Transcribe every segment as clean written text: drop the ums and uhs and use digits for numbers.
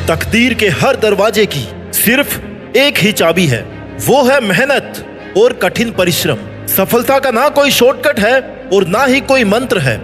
तकदीर के हर दरवाजे की सिर्फ एक ही चाबी है, वो है मेहनत और कठिन परिश्रम। सफलता का ना कोई शॉर्टकट है और ना ही कोई मंत्र है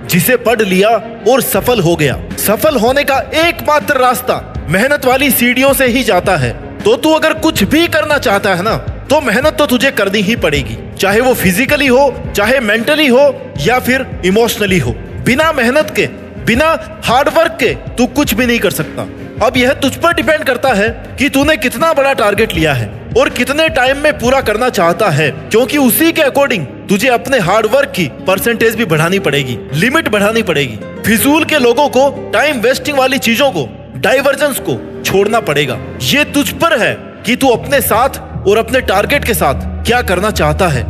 जिसे पढ़ लिया और सफल हो गया। सफल होने का एकमात्र रास्ता मेहनत वाली सीढ़ियों से ही जाता है। तो तू अगर कुछ भी करना चाहता है ना, तो मेहनत तो तुझे करनी ही पड़ेगी, चाहे वो फिजिकली हो, चाहे मेंटली हो या फिर इमोशनली हो। बिना मेहनत के, बिना हार्डवर्क के तू कुछ भी नहीं कर सकता। अब यह तुझ पर डिपेंड करता है कि तूने कितना बड़ा टारगेट लिया है और कितने टाइम में पूरा करना चाहता है, क्योंकि उसी के अकॉर्डिंग तुझे अपने हार्डवर्क की परसेंटेज भी बढ़ानी पड़ेगी, लिमिट बढ़ानी पड़ेगी। फिजूल के लोगों को, टाइम वेस्टिंग वाली चीजों को, डाइवर्जेंस को छोड़ना पड़ेगा। ये तुझ पर है कि तू अपने साथ और अपने टारगेट के साथ क्या करना चाहता है।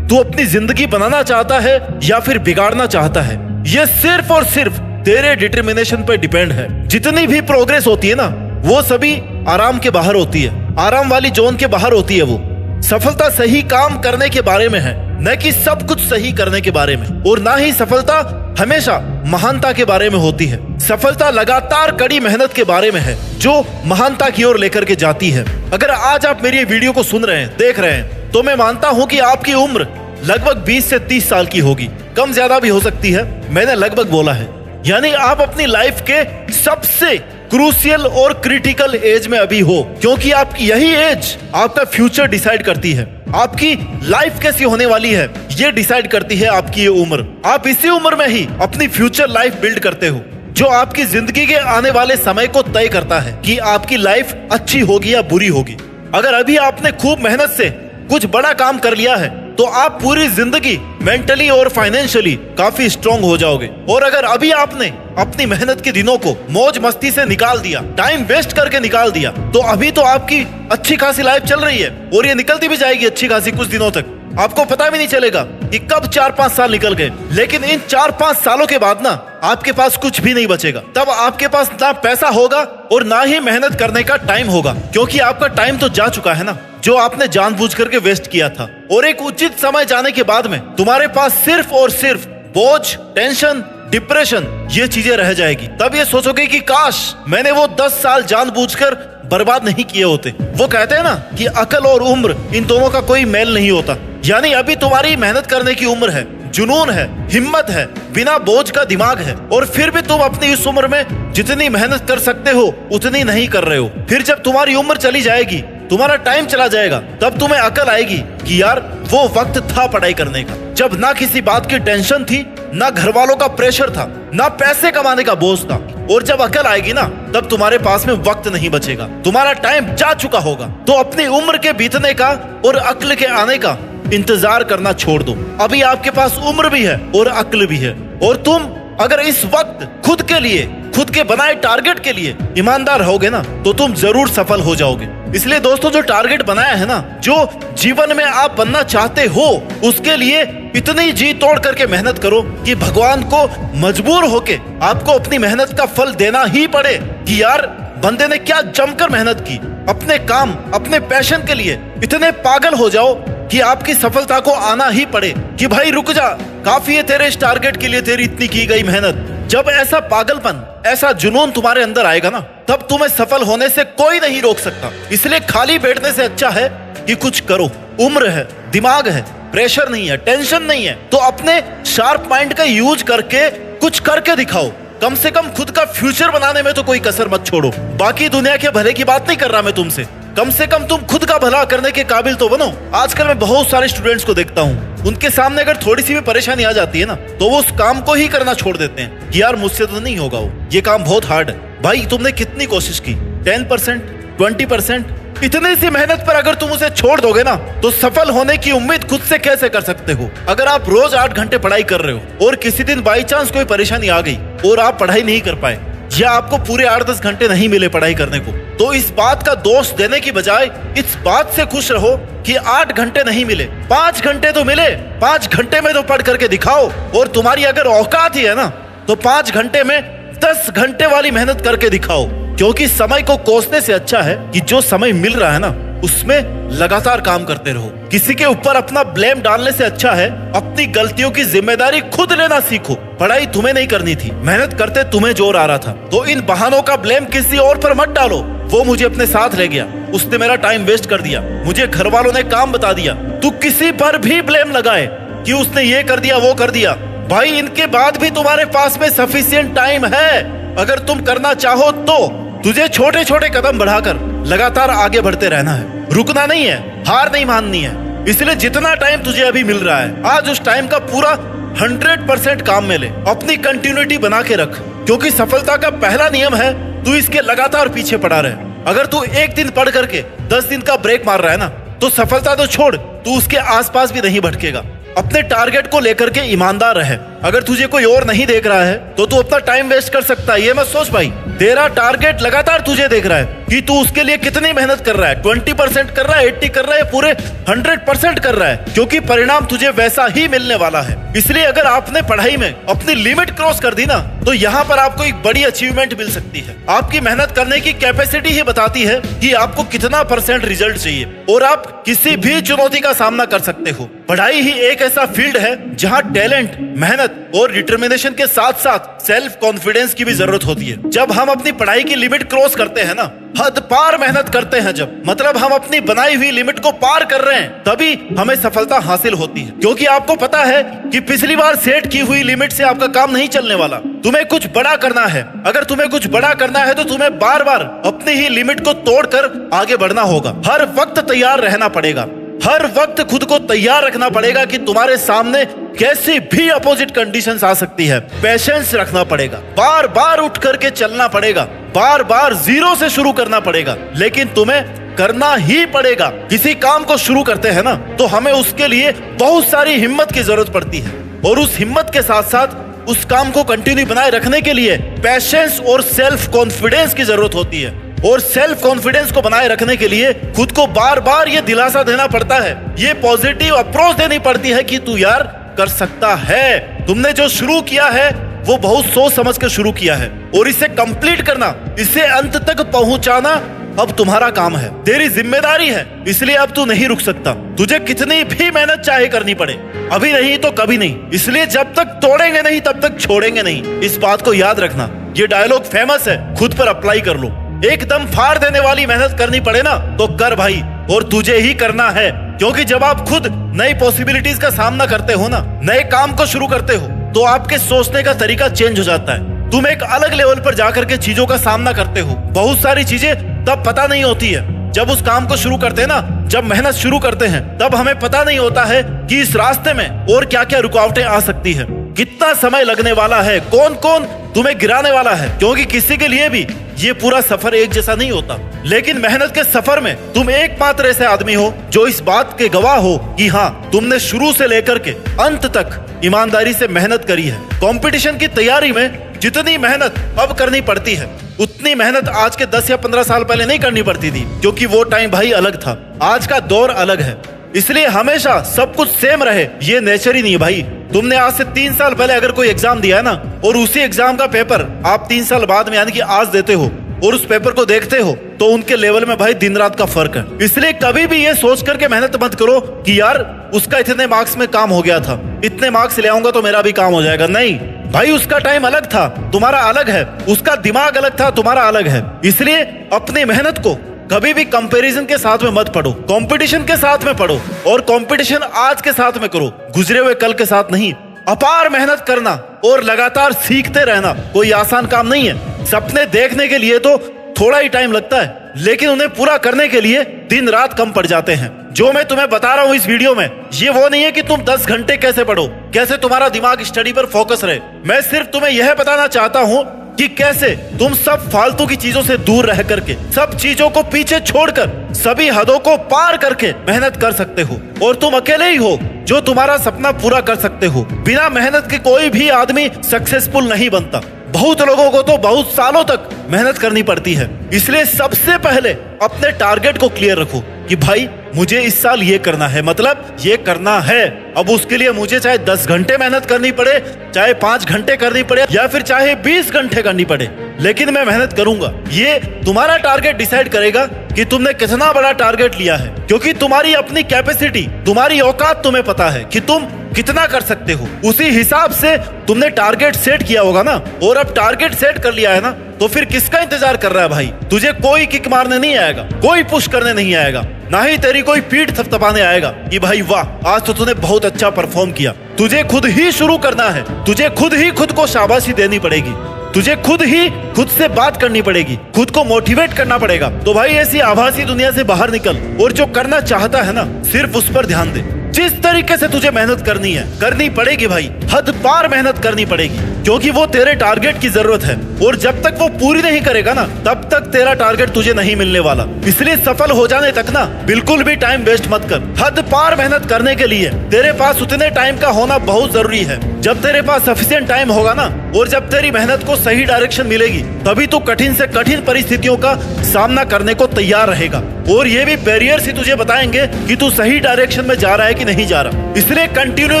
तू अपनी जिंदगी बनाना चाहता है या फिर बिगाड़ना चाहता है। ये सिर्फ और सिर्फ तेरे डिटर्मिनेशन पर डिपेंड है। जितनी भी प्रोग्रेस होती है ना, वो सभी आराम के बाहर होती है, आराम वाली जोन के बाहर होती है। वो सफलता सही काम करने के बारे में है, न कि सब कुछ सही करने के बारे में। और ना ही सफलता हमेशा महानता के बारे में होती है। सफलता लगातार कड़ी मेहनत के बारे में है, जो महानता की ओर लेकर के जाती है। अगर आज आप मेरी वीडियो को सुन रहे हैं, देख रहे हैं, तो मैं मानता हूं कि आपकी उम्र लगभग 20 से 30 साल की होगी, कम ज्यादा भी हो सकती है। मैंने लगभग बोला है, यानी आप अपनी लाइफ के सबसे क्रूशियल और क्रिटिकल एज में अभी हो, क्योंकि आपकी यही एज आपका फ्यूचर डिसाइड करती है। आपकी लाइफ कैसी होने वाली है ये डिसाइड करती है आपकी ये उम्र। आप इसी उम्र में ही अपनी फ्यूचर लाइफ बिल्ड करते हो, जो आपकी जिंदगी के आने वाले समय को तय करता है कि आपकी लाइफ अच्छी होगी या बुरी होगी। अगर अभी आपने खूब मेहनत से कुछ बड़ा काम कर लिया है, तो आप पूरी जिंदगी मेंटली और फाइनेंशियली काफी स्ट्रांग हो जाओगे। और अगर अभी आपने अपनी मेहनत के दिनों को मौज मस्ती से निकाल दिया, टाइम वेस्ट करके निकाल दिया, तो अभी तो आपकी अच्छी खासी लाइफ चल रही है और ये निकलती भी जाएगी अच्छी खासी कुछ दिनों तक। आपको पता भी नहीं चलेगा कि कब 4-5 साल निकल गए। लेकिन इन 4-5 सालों के बाद ना आपके पास कुछ भी नहीं बचेगा। तब आपके पास ना पैसा होगा और ना ही मेहनत करने का टाइम होगा, क्योंकि आपका टाइम तो जा चुका है ना, जो आपने जानबूझ करके वेस्ट किया था। और एक उचित समय जाने के बाद में तुम्हारे पास सिर्फ और सिर्फ बोझ, टेंशन, डिप्रेशन, ये चीजें रह जाएगी। तब ये सोचोगे कि काश मैंने वो 10 साल जानबूझकर बर्बाद नहीं किए होते। वो कहते हैं ना कि अकल और उम्र, इन दोनों का कोई मेल नहीं होता। यानी अभी तुम्हारी मेहनत करने की उम्र है, जुनून है, हिम्मत है, बिना बोझ का दिमाग है, और फिर भी तुम अपनी इस उम्र में जितनी मेहनत कर सकते हो उतनी नहीं कर रहे हो। फिर जब तुम्हारी उम्र चली जाएगी, तुम्हारा टाइम चला जाएगा, तब तुम्हें अकल आएगी कि यार वो वक्त था पढ़ाई करने का, जब ना किसी बात की टेंशन थी, ना घर वालों का प्रेशर था, ना पैसे कमाने का बोझ था। और जब अकल आएगी ना, तब तुम्हारे पास में वक्त नहीं बचेगा, तुम्हारा टाइम जा चुका होगा। तो अपनी उम्र के बीतने का और अक्ल के आने का इंतजार करना छोड़ दो। अभी आपके पास उम्र भी है और अक्ल भी है, और तुम अगर इस वक्त खुद के लिए, खुद के बनाए टारगेट के लिए ईमानदार रहोगे ना, तो तुम जरूर सफल हो जाओगे। इसलिए दोस्तों, जो टारगेट बनाया है ना, जो जीवन में आप बनना चाहते हो, उसके लिए इतनी जी तोड़ करके मेहनत करो कि भगवान को मजबूर होके आपको अपनी मेहनत का फल देना ही पड़े कि यार बंदे ने क्या जमकर मेहनत की। अपने काम, अपने पैशन के लिए इतने पागल हो जाओ कि आपकी सफलता को आना ही पड़े कि भाई रुक जा, काफी है तेरे इस टारगेट के लिए तेरी इतनी की गई मेहनत। जब ऐसा पागलपन, ऐसा जुनून तुम्हारे अंदर आएगा ना, तब तुम्हें सफल होने से कोई नहीं रोक सकता। इसलिए खाली बैठने से अच्छा है कि कुछ करो। उम्र है, दिमाग है, प्रेशर नहीं है, टेंशन नहीं है, तो अपने शार्प माइंड का यूज करके कुछ करके दिखाओ। कम से कम खुद का फ्यूचर बनाने में तो कोई कसर मत छोड़ो। बाकी दुनिया के भले की बात नहीं कर रहा मैं तुमसे, कम से कम तुम खुद का भला करने के काबिल तो बनो। आजकल मैं बहुत सारे स्टूडेंट्स को देखता हूँ, उनके सामने अगर थोड़ी सी भी परेशानी आ जाती है ना, तो वो उस काम को ही करना छोड़ देते हैं कि यार मुझसे तो नहीं होगा, वो ये काम बहुत हार्ड है। भाई तुमने कितनी कोशिश की? 10%, 20%? इतनी सी मेहनत पर अगर तुम उसे छोड़ दोगे ना, तो सफल होने की उम्मीद खुद से कैसे कर सकते हो? अगर आप रोज 8 घंटे पढ़ाई कर रहे हो और किसी दिन बाई चांस कोई परेशानी आ गई और आप पढ़ाई नहीं कर पाए, या आपको पूरे 8-10 घंटे नहीं मिले पढ़ाई करने को, तो इस बात का दोष देने की बजाय इस बात से खुश रहो कि 8 घंटे नहीं मिले, 5 घंटे तो मिले। 5 घंटे में तो पढ़ करके दिखाओ। और तुम्हारी अगर औकात ही है ना, तो 5 घंटे में 10 घंटे वाली मेहनत करके दिखाओ। क्योंकि समय को कोसने से अच्छा है कि जो समय मिल रहा है ना, उसमें लगातार काम करते रहो। किसी के ऊपर अपना ब्लेम डालने से अच्छा है अपनी गलतियों की जिम्मेदारी खुद लेना सीखो। पढ़ाई तुम्हें नहीं करनी थी, मेहनत करते तुम्हें जोर आ रहा था, तो इन बहानों का ब्लेम किसी और पर मत डालो। वो मुझे अपने साथ ले गया, उसने मेरा टाइम वेस्ट कर दिया, मुझे घर वालों ने काम बता दिया। तू किसी पर भी ब्लेम लगाए कि उसने ये कर दिया वो कर दिया, भाई इनके बाद भी तुम्हारे पास में सफिशिएंट टाइम है। अगर तुम करना चाहो तो तुझे छोटे छोटे कदम बढ़ाकर लगातार आगे बढ़ते रहना है, रुकना नहीं है, हार नहीं माननी है। इसलिए जितना टाइम तुझे अभी मिल रहा है, आज उस टाइम का पूरा 100% काम में ले, अपनी कंटिन्यूटी बना के रख, क्योंकि सफलता का पहला नियम है तू इसके लगातार पीछे पड़ा रहे। अगर तू एक दिन पढ़ करके 10 दिन का ब्रेक मार रहा है ना, तो सफलता तो छोड़, तू उसके आसपास भी नहीं भटकेगा। अपने टारगेट को लेकर के ईमानदार रहे। अगर तुझे कोई और नहीं देख रहा है तो तू अपना टाइम वेस्ट कर सकता है, ये मत सोच भाई। तेरा टारगेट लगातार तुझे देख रहा है कि तू उसके लिए कितनी मेहनत कर रहा है, 20% कर रहा है, 80 कर रहा है, पूरे 100% कर रहा है, क्योंकि परिणाम तुझे वैसा ही मिलने वाला है। इसलिए अगर आपने पढ़ाई में अपनी लिमिट क्रॉस कर दी ना, तो यहाँ पर आपको एक बड़ी अचीवमेंट मिल सकती है। आपकी मेहनत करने की कैपेसिटी ही बताती है कि आपको कितना % रिजल्ट चाहिए, और आप किसी भी चुनौती का सामना कर सकते हो। पढ़ाई ही एक ऐसा फील्ड है जहाँ टैलेंट, मेहनत और डिटर्मिनेशन के साथ साथ सेल्फ कॉन्फिडेंस की भी जरूरत होती है। जब हम अपनी पढ़ाई की लिमिट क्रॉस करते हैं ना, हद पार मेहनत करते हैं, जब मतलब हम अपनी बनाई हुई लिमिट को पार कर रहे हैं, तभी हमें सफलता हासिल होती है। क्योंकि आपको पता है कि पिछली बार सेट की हुई लिमिट से आपका काम नहीं चलने वाला। तुम्हें कुछ बड़ा करना है। अगर तुम्हें कुछ बड़ा करना है तो तुम्हें बार बार अपनी ही लिमिट को तोड़कर आगे बढ़ना होगा। हर वक्त तैयार रहना पड़ेगा, हर वक्त खुद को तैयार रखना पड़ेगा कि तुम्हारे सामने कैसी भी अपोजिट कंडीशंस आ सकती है। पेशेंस रखना पड़ेगा, बार बार उठ करके चलना पड़ेगा, बार बार जीरो से शुरू करना पड़ेगा, लेकिन तुम्हें करना ही पड़ेगा। किसी काम को शुरू करते हैं ना, तो हमें उसके लिए बहुत सारी हिम्मत की जरूरत पड़ती है, और उस हिम्मत के साथ साथ उस काम को कंटिन्यू बनाए रखने के लिए पेशेंस और सेल्फ कॉन्फिडेंस की जरूरत होती है। और सेल्फ कॉन्फिडेंस को बनाए रखने के लिए खुद को बार बार ये दिलासा देना पड़ता है, ये पॉजिटिव अप्रोच देनी पड़ती है कि तू यार कर सकता है। तुमने जो शुरू किया है वो बहुत सोच समझ कर शुरू किया है, और इसे कंप्लीट करना, इसे अंत तक पहुंचाना अब तुम्हारा काम है, तेरी जिम्मेदारी है। इसलिए अब तू नहीं रुक सकता, तुझे कितनी भी मेहनत चाहे करनी पड़े, अभी नहीं तो कभी नहीं। इसलिए जब तक तोड़ेंगे नहीं तब तक छोड़ेंगे नहीं, इस बात को याद रखना। ये डायलॉग फेमस है, खुद पर अप्लाई कर लो। एकदम फाड़ देने वाली मेहनत करनी पड़े ना, तो कर भाई, और तुझे ही करना है। क्योंकि जब आप खुद नई पॉसिबिलिटीज का सामना करते हो ना, नए काम को शुरू करते हो, तो आपके सोचने का तरीका चेंज हो जाता है। तुम एक अलग लेवल पर जाकर के चीजों का सामना करते हो। बहुत सारी चीजें तब पता नहीं होती है जब उस काम को शुरू करते हैं ना, जब मेहनत शुरू करते हैं, तब हमें पता नहीं होता है कि इस रास्ते में और क्या क्या रुकावटें आ सकती है, कितना समय लगने वाला है, कौन कौन तुम्हें गिराने वाला है। क्योंकि किसी के लिए भी ये पूरा सफर एक जैसा नहीं होता, लेकिन मेहनत के सफर में तुम एकमात्र ऐसे आदमी हो जो इस बात के गवाह हो कि हाँ, तुमने शुरू से लेकर के अंत तक ईमानदारी से मेहनत करी है। कंपटीशन की तैयारी में जितनी मेहनत अब करनी पड़ती है, उतनी मेहनत आज के 10 या 15 साल पहले नहीं करनी पड़ती थी, क्योंकि वो टाइम भाई अलग था, आज का दौर अलग है। इसलिए हमेशा सब कुछ सेम रहे ये नेचर ही नहीं है भाई। तुमने आज से 3 साल पहले अगर कोई एग्जाम दिया है ना, और उसी एग्जाम का पेपर आप 3 साल बाद में यानी कि आज देते हो, और उस पेपर को देखते हो, तो उनके लेवल में भाई दिन रात का फर्क है। इसलिए कभी भी ये सोच करके मेहनत मत करो कि यार उसका इतने मार्क्स में काम हो गया था, इतने मार्क्स ले आऊंगा तो मेरा भी काम हो जाएगा। नहीं भाई, उसका टाइम अलग था, तुम्हारा अलग है, उसका दिमाग अलग था, तुम्हारा अलग है। इसलिए अपनी मेहनत को कभी भी कंपैरिजन के साथ में मत पढ़ो, कंपटीशन के साथ में पढ़ो, और कंपटीशन आज के साथ में करो, गुजरे हुए कल के साथ नहीं। अपार मेहनत करना और लगातार सीखते रहना कोई आसान काम नहीं है। सपने देखने के लिए तो थोड़ा ही टाइम लगता है, लेकिन उन्हें पूरा करने के लिए दिन रात कम पड़ जाते हैं। जो मैं तुम्हें बता रहा हूँ इस वीडियो में, ये वो नहीं है कि तुम 10 घंटे कैसे पढ़ो, कैसे तुम्हारा दिमाग स्टडी पर फोकस रहे। मैं सिर्फ तुम्हें यह बताना चाहता हूँ कि कैसे तुम सब फालतू की चीजों से दूर रह करके, सब चीजों को पीछे छोड़कर, सभी हदों को पार करके मेहनत कर सकते हो। और तुम अकेले ही हो जो तुम्हारा सपना पूरा कर सकते हो। बिना मेहनत के कोई भी आदमी सक्सेसफुल नहीं बनता। बहुत लोगों को तो बहुत सालों तक मेहनत करनी पड़ती है। इसलिए सबसे पहले अपने टारगेट को क्लियर रखो कि भाई मुझे इस साल ये करना है, मतलब ये करना है। अब उसके लिए मुझे चाहे 10 घंटे मेहनत करनी पड़े, चाहे 5 घंटे करनी पड़े, या फिर चाहे 20 घंटे करनी पड़े, लेकिन मैं मेहनत करूंगा। ये तुम्हारा टारगेट डिसाइड करेगा कि तुमने कितना बड़ा टारगेट लिया है, क्योंकि तुम्हारी अपनी कैपेसिटी, तुम्हारी औकात तुम्हें पता है कि तुम कितना कर सकते हो। उसी हिसाब से तुमने टारगेट सेट किया होगा ना, और अब टारगेट सेट कर लिया है ना, तो फिर किसका इंतजार कर रहा है भाई। तुझे कोई किक मारने नहीं आएगा, कोई पुश करने नहीं आएगा, ना ही तेरी कोई पीठ थपथपाने आएगा कि भाई वाह आज तो तूने बहुत अच्छा परफॉर्म किया। तुझे खुद ही शुरू करना है, तुझे खुद ही खुद को शाबाशी देनी पड़ेगी, तुझे खुद ही खुद से बात करनी पड़ेगी, खुद को मोटिवेट करना पड़ेगा। तो भाई ऐसी आभासी दुनिया से बाहर निकल और जो करना चाहता है ना सिर्फ उस पर ध्यान दे। जिस तरीके से तुझे मेहनत करनी है करनी पड़ेगी भाई, हद पार मेहनत करनी पड़ेगी, क्योंकि वो तेरे टारगेट की जरूरत है, और जब तक वो पूरी नहीं करेगा ना तब तक तेरा टारगेट तुझे नहीं मिलने वाला। इसलिए सफल हो जाने तक ना बिल्कुल भी टाइम वेस्ट मत कर। हद पार मेहनत करने के लिए तेरे पास उतने टाइम का होना बहुत जरूरी है। जब तेरे पास सफिशिएंट टाइम होगा ना, और जब तेरी मेहनत को सही डायरेक्शन मिलेगी, तभी तू कठिन से कठिन परिस्थितियों का सामना करने को तैयार रहेगा। और ये भी बैरियर्स ही तुझे बताएंगे कि तू सही डायरेक्शन में जा रहा है कि नहीं जा रहा। इसलिए कंटिन्यू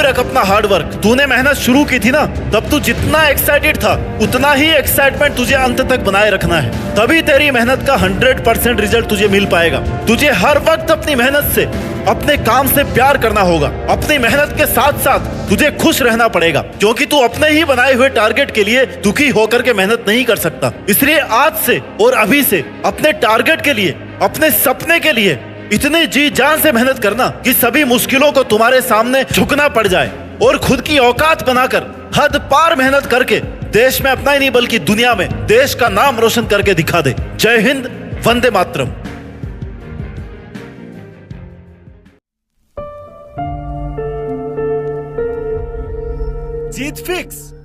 रख अपना हार्ड वर्क। तूने मेहनत शुरू की थी ना, तब तू जितना एक्साइटेड था उतना ही एक्साइटमेंट तुझे अंत तक बनाए रखना है, तभी तेरी मेहनत का 100% रिजल्ट तुझे मिल पाएगा। तुझे हर वक्त अपनी मेहनत से, अपने काम से प्यार करना होगा। अपनी मेहनत के साथ साथ तुझे खुश रहना पड़ेगा, क्योंकि तू अपने ही बनाए हुए टारगेट के लिए दुखी होकर के मेहनत नहीं कर सकता। इसलिए आज से और अभी से अपने टारगेट के लिए, अपने सपने के लिए इतनी जी जान से मेहनत करना कि सभी मुश्किलों को तुम्हारे सामने झुकना पड़ जाए, और खुद की औकात बनाकर हद पार मेहनत करके देश में अपना ही नहीं बल्कि दुनिया में देश का नाम रोशन करके दिखा दे। जय हिंद, वंदे मातरम। जीत फिक्स।